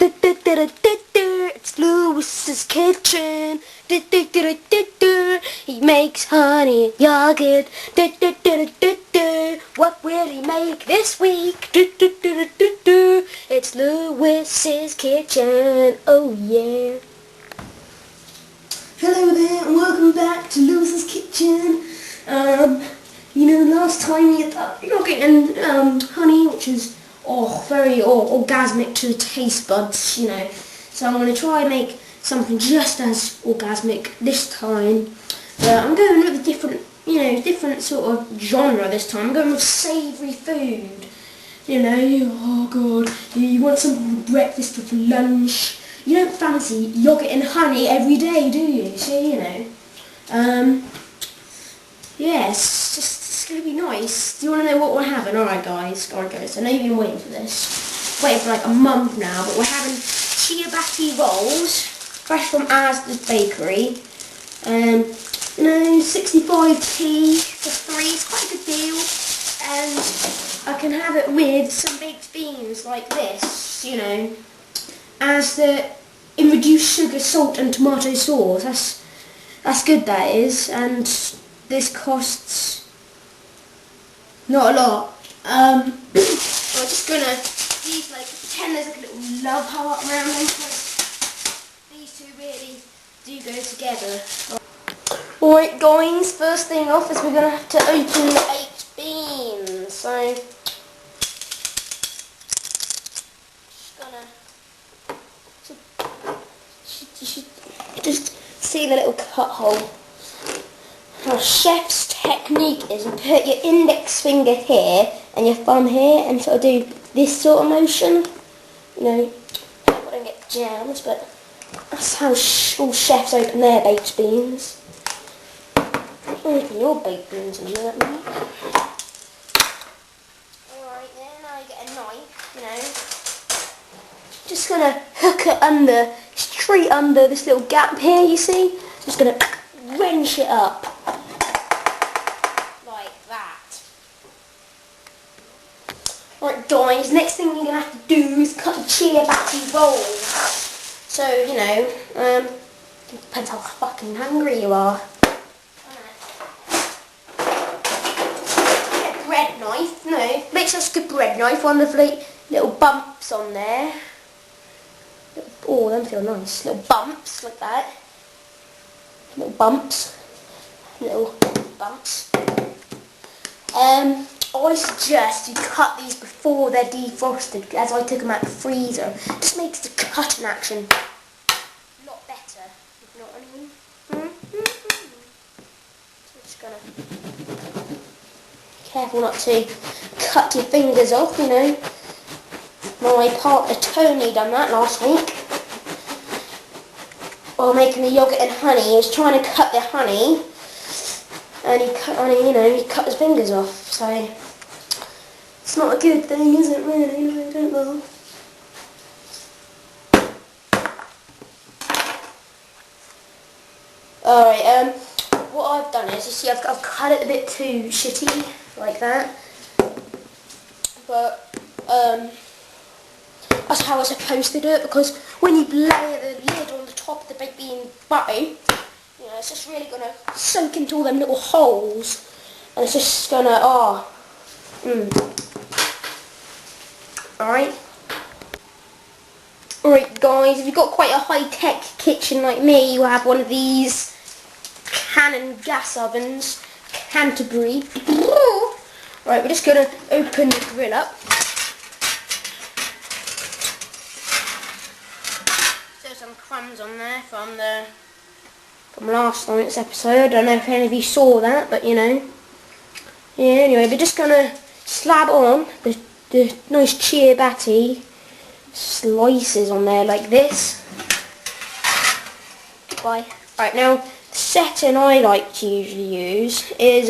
It's Lewis's kitchen. He makes honey yogurt. What will he make this week? It's Lewis's kitchen. Oh yeah. Hello there and welcome back to Lewis's kitchen. Last time you thought yogurt and honey, which is very orgasmic to the taste buds, So I'm going to try and make something just as orgasmic this time. I'm going with a different sort of genre this time. I'm going with savoury food. Oh god, you want something for breakfast or for lunch. You don't fancy yogurt and honey every day, do you? It's going to be nice. Do you want to know what we're having? Alright guys, I know you've been waiting for this. Waiting for like a month now, but we're having ciabatta rolls, fresh from Asda's Bakery. 65p for 3, it's quite a good deal. And I can have it with some baked beans like this, in reduced sugar, salt and tomato sauce. That's good, that is. And this costs not a lot. I'm just gonna pretend there's like a little love heart around them, because these two really do go together. Alright guys, first thing off is we're gonna have to open the baked beans. So just see the little cut hole. Now, chef's technique is you put your index finger here and your thumb here and sort of do this sort of motion. I don't get jams, but that's how all chefs open their baked beans. Open your baked beans and do that, mate. Alright then, now you get a knife, Just gonna hook it straight under this little gap here, you see? Just gonna wrench it up. Like that. Alright guys, next thing you're gonna have to do is cut the ciabatta rolls. So, depends how fucking hungry you are. Get a bread knife, make sure it's a good bread knife, one with little bumps on there. Oh, them feel nice. Little bumps like that. Little bumps. I suggest you cut these before they're defrosted, as I took them out of the freezer. It just makes the cutting action a lot better, if you know what I mean. So just gonna be careful not to cut your fingers off, My partner Tony done that last week. While making the yogurt and honey, he was trying to cut the honey, and he cut his fingers off. So it's not a good thing, is it? Really? I don't know. Alright, what I've done is, you see, I've cut it a bit too shitty, like that. But that's how I'm supposed to do it, because when you layer the lid on the top of the baked bean batter, it's just really going to soak into all them little holes, and it's just going to, Alright guys, if you've got quite a high-tech kitchen like me, you have one of these Canon gas ovens, Canterbury. Alright, we're just going to open the grill up. Some crumbs on there from last night's episode. I don't know if any of you saw that, but Yeah, anyway, we're just gonna slab on the nice ciabatta slices on there like this. Right, now the setting I like to usually use is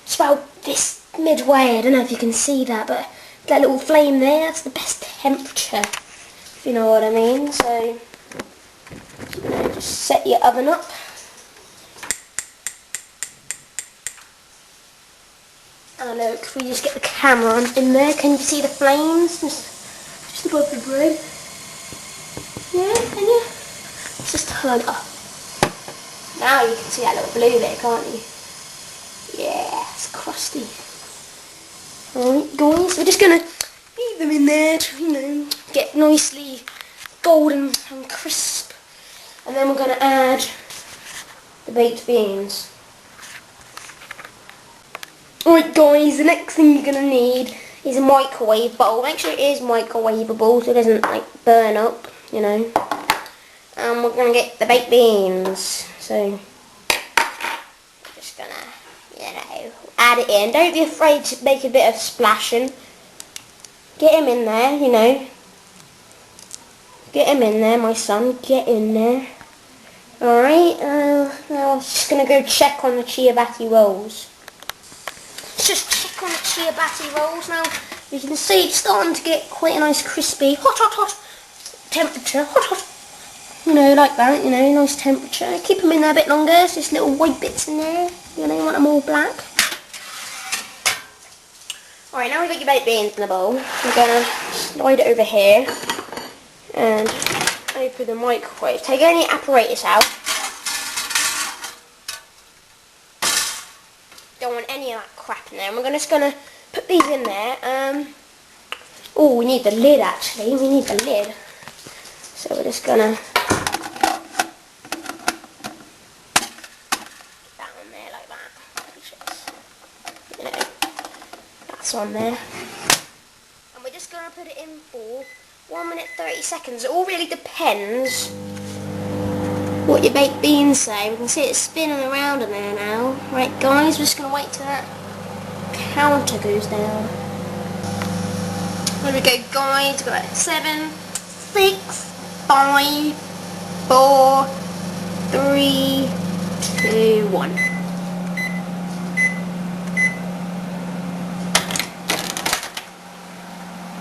it's about this midway. I don't know if you can see that, but that little flame there, that's the best temperature. You know what I mean. So just set your oven up. And look, if we just get the camera in there, can you see the flames? Just above the bread. Yeah, can you? Let's just turn it up. Now you can see that little blue bit, can't you? Yeah, it's crusty. Alright guys, we're just going to leave them in there to, you know, get nicely golden and crisp. And then we're going to add the baked beans. Alright guys, the next thing you're going to need is a microwave bowl. Make sure it is microwavable so it doesn't like burn up, you know. And we're going to get the baked beans. So, we're just going to, you know, add it in. Don't be afraid to make a bit of splashing. Get him in there, you know. Get him in there, my son. Get in there. Alright, now I'm just going to go check on the ciabatta rolls. Let's just check on the ciabatta rolls now. You can see it's starting to get quite a nice crispy, hot temperature, hot. You know, like that, you know, nice temperature. Keep them in there a bit longer, it's just little white bits in there. You know, you want them all black. Alright, now we've got your baked beans in the bowl. We're going to slide it over here and open the microwave. Take any apparatus out. Don't want any of that crap in there. And we're just going to put these in there. Oh, we need the lid actually. We need the lid. So we're just going to on there, and we're just going to put it in for 1 minute 30 seconds. It all really depends what your baked beans say. We can see it spinning around in there now. Right guys, we're just going to wait till that counter goes down. There we go guys, we've got 7, 6, 5, 4, 3, 2, 1.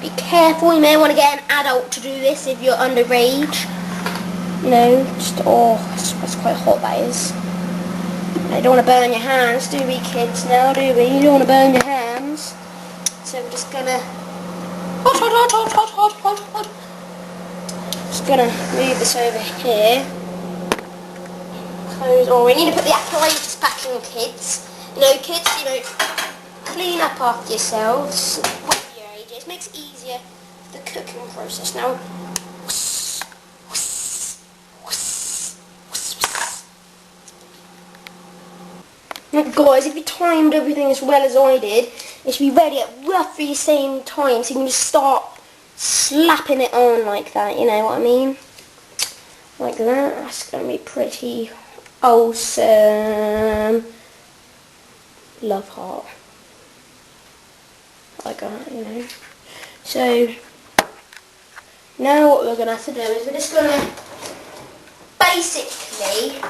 Be careful, you may want to get an adult to do this if you're underage. You know, just, oh, that's quite hot that is. You don't want to burn your hands, do we kids now, do we? You don't want to burn your hands. So we're just gonna, hot. Just gonna move this over here. Close, oh, we need to put the apparatus back in, kids. You know, kids, you know, clean up after yourselves. It makes it easier for the cooking process. Now, guys, if you timed everything as well as I did, it should be ready at roughly the same time, so you can just start slapping it on like that, you know what I mean? Like that. That's going to be pretty awesome. Love heart. Like that, you know. So now what we're going to have to do is we're just going to basically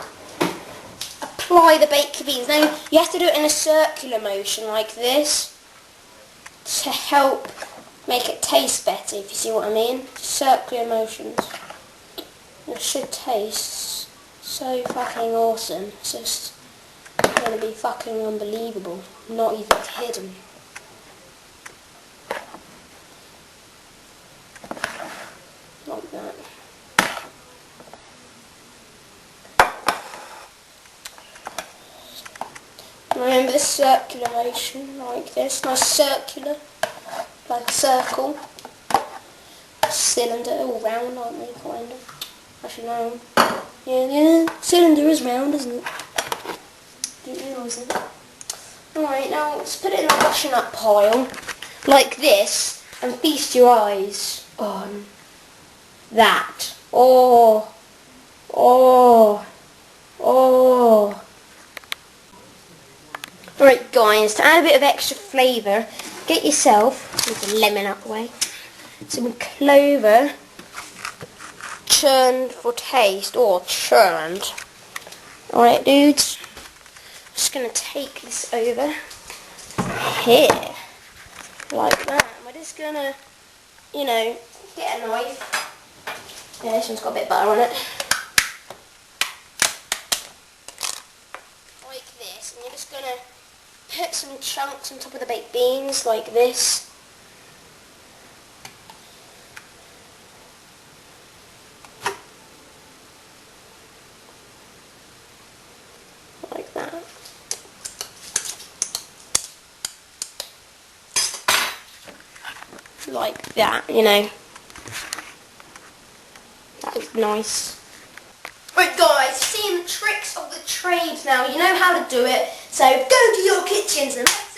apply the baked beans. Now you have to do it in a circular motion like this to help make it taste better, if you see what I mean. Circular motions. It should taste so fucking awesome. It's just going to be fucking unbelievable. Not even kidding. Like that. Remember the circular motion, like this. Nice circular, like a circle. Cylinder, all round, aren't they, kind of? Actually, no. Yeah, cylinder is round, isn't it? Didn't realise it. Alright, now let's put it in a washing up pile, like this, and feast your eyes on that. Oh. Alright guys, to add a bit of extra flavour, get yourself, move the lemon out the way, some clover, churned for taste, or churned. Alright dudes, just going to take this over here, like that. We're just going to, you know, get a knife. Yeah, this one's got a bit of butter on it. Like this, and you're just going to put some chunks on top of the baked beans, like this. like that, you know. That was nice. Right guys, seeing the tricks of the trade now, you know how to do it, so go to your kitchens and let's